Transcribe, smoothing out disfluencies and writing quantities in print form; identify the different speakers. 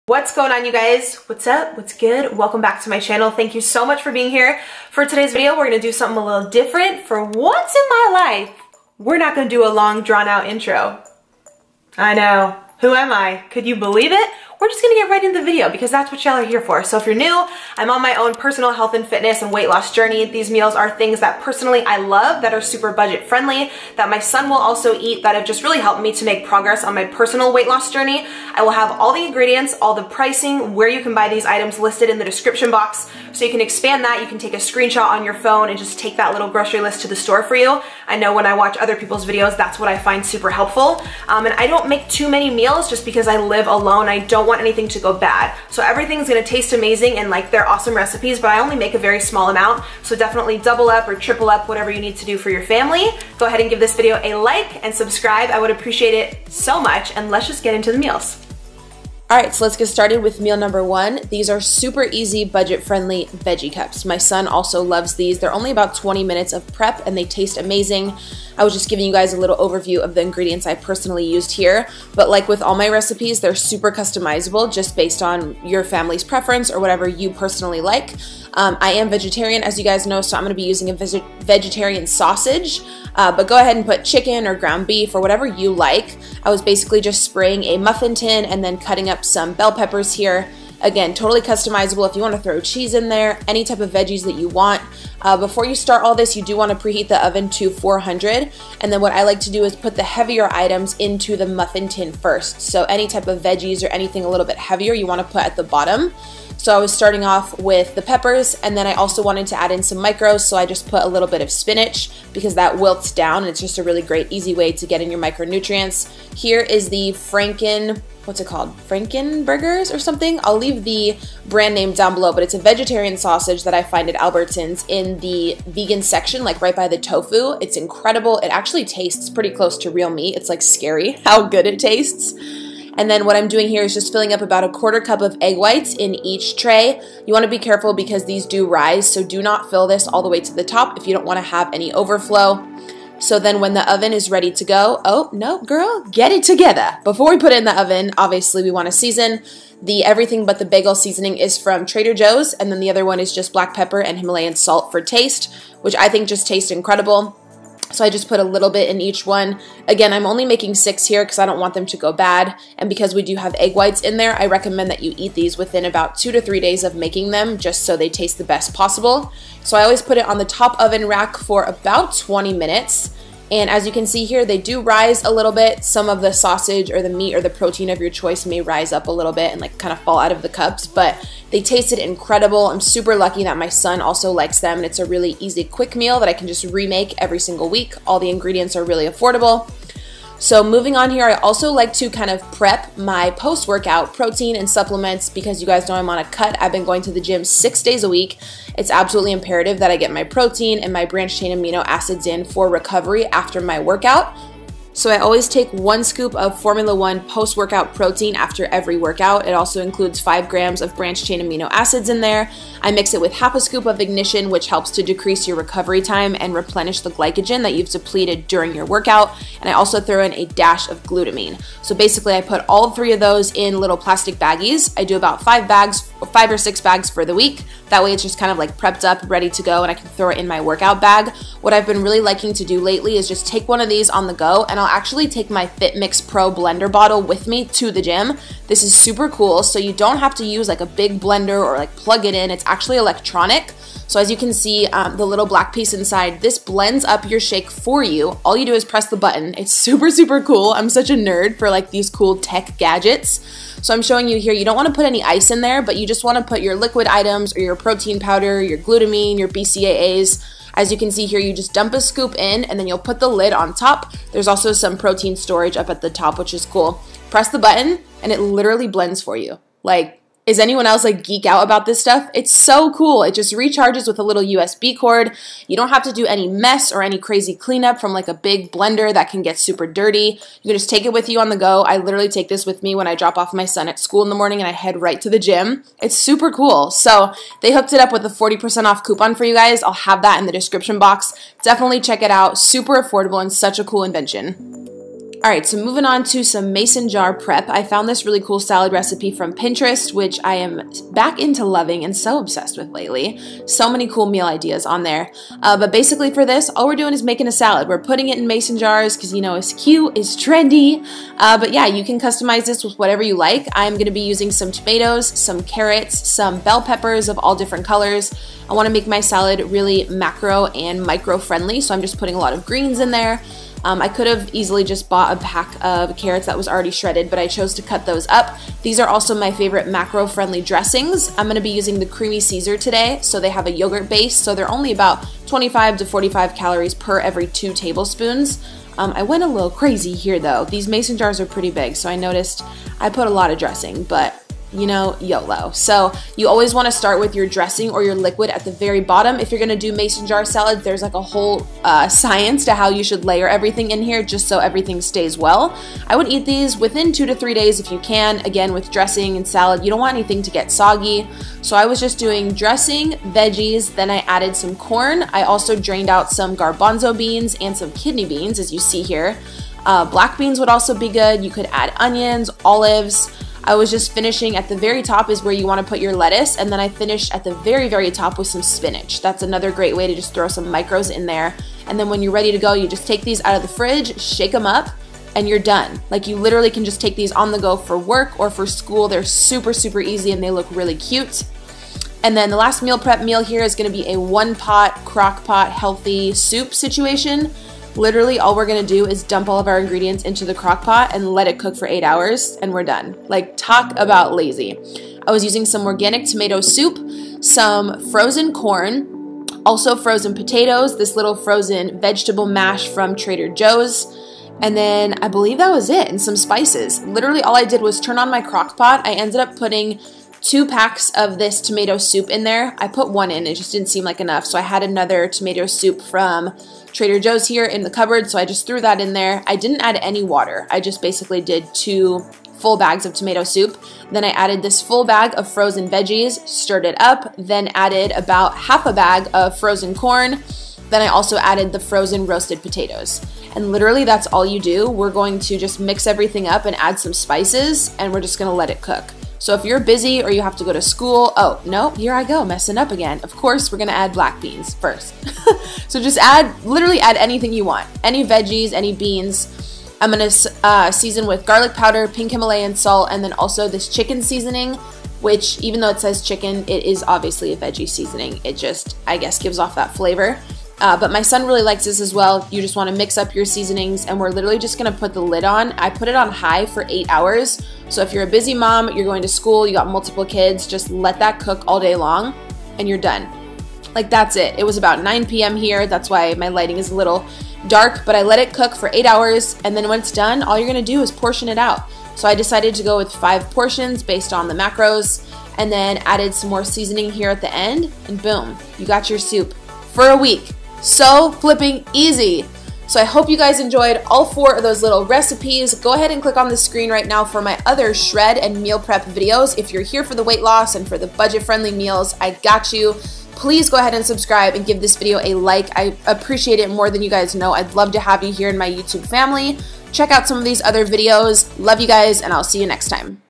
Speaker 1: What's going on, you guys? What's up? What's good? Welcome back to my channel. Thank you so much for being here. For today's video, we're gonna do something a little different. For once in my life, we're not gonna do a long drawn out intro. I know. Who am I? Could you believe it? We're just gonna get right into the video because that's what y'all are here for. So if you're new, I'm on my own personal health and fitness and weight loss journey. These meals are things that personally I love, that are super budget friendly, that my son will also eat, that have just really helped me to make progress on my personal weight loss journey. I will have all the ingredients, all the pricing, where you can buy these items listed in the description box. So you can expand that, you can take a screenshot on your phone and just take that little grocery list to the store for you. I know when I watch other people's videos, that's what I find super helpful. And I don't make too many meals just because I live alone. I don't want anything to go bad. So everything's gonna taste amazing and like they're awesome recipes, but I only make a very small amount. So definitely double up or triple up, whatever you need to do for your family. Go ahead and give this video a like and subscribe. I would appreciate it so much. And let's just get into the meals. All right, so let's get started with meal number one. These are super easy, budget-friendly veggie cups. My son also loves these. They're only about 20 minutes of prep and they taste amazing. I was just giving you guys a little overview of the ingredients I personally used here, but like with all my recipes, they're super customizable just based on your family's preference or whatever you personally like. I am vegetarian, as you guys know, so I'm gonna be using a vegetarian sausage, but go ahead and put chicken or ground beef or whatever you like. I was basically just spraying a muffin tin and then cutting up some bell peppers here. Again, totally customizable if you want to throw cheese in there, any type of veggies that you want. Before you start all this, you do want to preheat the oven to 400. And then what I like to do is put the heavier items into the muffin tin first. So any type of veggies or anything a little bit heavier you want to put at the bottom. So I was starting off with the peppers, and then I also wanted to add in some micros, so I just put a little bit of spinach because that wilts down and it's just a really great, easy way to get in your micronutrients. Here is the what's it called? Frankenburgers or something? I'll leave the brand name down below, but it's a vegetarian sausage that I find at Albertsons in the vegan section, like right by the tofu. It's incredible. It actually tastes pretty close to real meat. It's like scary how good it tastes. And then what I'm doing here is just filling up about a 1/4 cup of egg whites in each tray. You want to be careful because these do rise, so do not fill this all the way to the top if you don't want to have any overflow. So then when the oven is ready to go, oh, no, girl, get it together. Before we put it in the oven, obviously we want to season. The everything but the bagel seasoning is from Trader Joe's, and then the other one is just black pepper and Himalayan salt for taste, which I think just tastes incredible. So I just put a little bit in each one. Again, I'm only making 6 here because I don't want them to go bad. And because we do have egg whites in there, I recommend that you eat these within about 2 to 3 days of making them, just so they taste the best possible. So I always put it on the top oven rack for about 20 minutes. And as you can see here, they do rise a little bit. Some of the sausage or the meat or the protein of your choice may rise up a little bit and like kind of fall out of the cups, but they tasted incredible. I'm super lucky that my son also likes them, and it's a really easy, quick meal that I can just remake every single week. All the ingredients are really affordable. So moving on here, I also like to kind of prep my post-workout protein and supplements because you guys know I'm on a cut. I've been going to the gym 6 days a week. It's absolutely imperative that I get my protein and my branched chain amino acids in for recovery after my workout. So I always take 1 scoop of Formula 1 post-workout protein after every workout. It also includes 5 grams of branched chain amino acids in there. I mix it with half a scoop of Ignition, which helps to decrease your recovery time and replenish the glycogen that you've depleted during your workout. And I also throw in a dash of glutamine. So basically I put all 3 of those in little plastic baggies. I do about 5 or 6 bags for the week. That way it's just kind of like prepped up, ready to go, and I can throw it in my workout bag. What I've been really liking to do lately is just take one of these on the go, and I'll actually take my FitMix Pro blender bottle with me to the gym. This is super cool, so you don't have to use like a big blender or like plug it in. It's actually electronic. So as you can see, the little black piece inside, this blends up your shake for you. All you do is press the button. It's super, super cool. I'm such a nerd for like these cool tech gadgets. So I'm showing you here, you don't want to put any ice in there, but you just want to put your liquid items or your protein powder, your glutamine, your BCAAs. As you can see here, you just dump a scoop in and then you'll put the lid on top. There's also some protein storage up at the top, which is cool. Press the button and it literally blends for you. Like, is anyone else like geek out about this stuff? It's so cool. It just recharges with a little USB cord. You don't have to do any mess or any crazy cleanup from like a big blender that can get super dirty. You can just take it with you on the go. I literally take this with me when I drop off my son at school in the morning and I head right to the gym. It's super cool. So they hooked it up with a 40% off coupon for you guys. I'll have that in the description box. Definitely check it out. Super affordable and such a cool invention. Alright, so moving on to some mason jar prep. I found this really cool salad recipe from Pinterest, which I am back into loving and so obsessed with lately. So many cool meal ideas on there. But basically for this, all we're doing is making a salad. We're putting it in mason jars because, you know, it's cute, it's trendy. But yeah, you can customize this with whatever you like. I'm going to be using some tomatoes, some carrots, some bell peppers of all different colors. I want to make my salad really macro and micro friendly, so I'm just putting a lot of greens in there. I could have easily just bought a pack of carrots that was already shredded, but I chose to cut those up. These are also my favorite macro-friendly dressings. I'm going to be using the creamy Caesar today, so they have a yogurt base, so they're only about 25 to 45 calories per every 2 tablespoons. I went a little crazy here though. These mason jars are pretty big, so I noticed I put a lot of dressing, but you know, YOLO. So you always want to start with your dressing or your liquid at the very bottom. If you're going to do mason jar salads, there's like a whole science to how you should layer everything in here just so everything stays well. I would eat these within 2 to 3 days if you can. Again, with dressing and salad, you don't want anything to get soggy. So I was just doing dressing, veggies, then I added some corn. I also drained out some garbanzo beans and some kidney beans, as you see here. Black beans would also be good. You could add onions, olives. I was just finishing at the very top is where you want to put your lettuce, and then I finished at the very, very top with some spinach. That's another great way to just throw some micros in there. And then when you're ready to go, you just take these out of the fridge, shake them up, and you're done. Like, you literally can just take these on the go for work or for school. They're super, super easy and they look really cute. And then the last meal prep meal here is going to be a 1-pot, crock pot, healthy soup situation. Literally, all we're gonna do is dump all of our ingredients into the crock pot and let it cook for 8 hours, and we're done. Like, talk about lazy. I was using some organic tomato soup, some frozen corn, also frozen potatoes, this little frozen vegetable mash from Trader Joe's, and then I believe that was it, and some spices. Literally, all I did was turn on my crock pot. I ended up putting 2 packs of this tomato soup in there. I put 1 in, it just didn't seem like enough, so I had another tomato soup from Trader Joe's here in the cupboard, so I just threw that in there. I didn't add any water. I just basically did 2 full bags of tomato soup. Then I added this full bag of frozen veggies, stirred it up, then added about half a bag of frozen corn. Then I also added the frozen roasted potatoes. And literally that's all you do. We're going to just mix everything up and add some spices, and we're just gonna let it cook. So if you're busy or you have to go to school, oh, no, here I go, messing up again. Of course, we're gonna add black beans first. So just literally add anything you want. Any veggies, any beans. I'm gonna season with garlic powder, pink Himalayan salt, and then also this chicken seasoning, which even though it says chicken, it is obviously a veggie seasoning. It just, I guess, gives off that flavor. But my son really likes this as well. You just want to mix up your seasonings, and we're literally just going to put the lid on. I put it on high for 8 hours. So if you're a busy mom, you're going to school, you got multiple kids, just let that cook all day long and you're done. Like, that's it. It was about 9 p.m. here. That's why my lighting is a little dark, but I let it cook for 8 hours, and then when it's done, all you're going to do is portion it out. So I decided to go with 5 portions based on the macros, and then added some more seasoning here at the end, and boom, you got your soup for a week. So flipping easy. So I hope you guys enjoyed all 4 of those little recipes. Go ahead and click on the screen right now for my other shred and meal prep videos. If you're here for the weight loss and for the budget-friendly meals, I got you. Please go ahead and subscribe and give this video a like. I appreciate it more than you guys know. I'd love to have you here in my YouTube family. Check out some of these other videos. Love you guys, and I'll see you next time.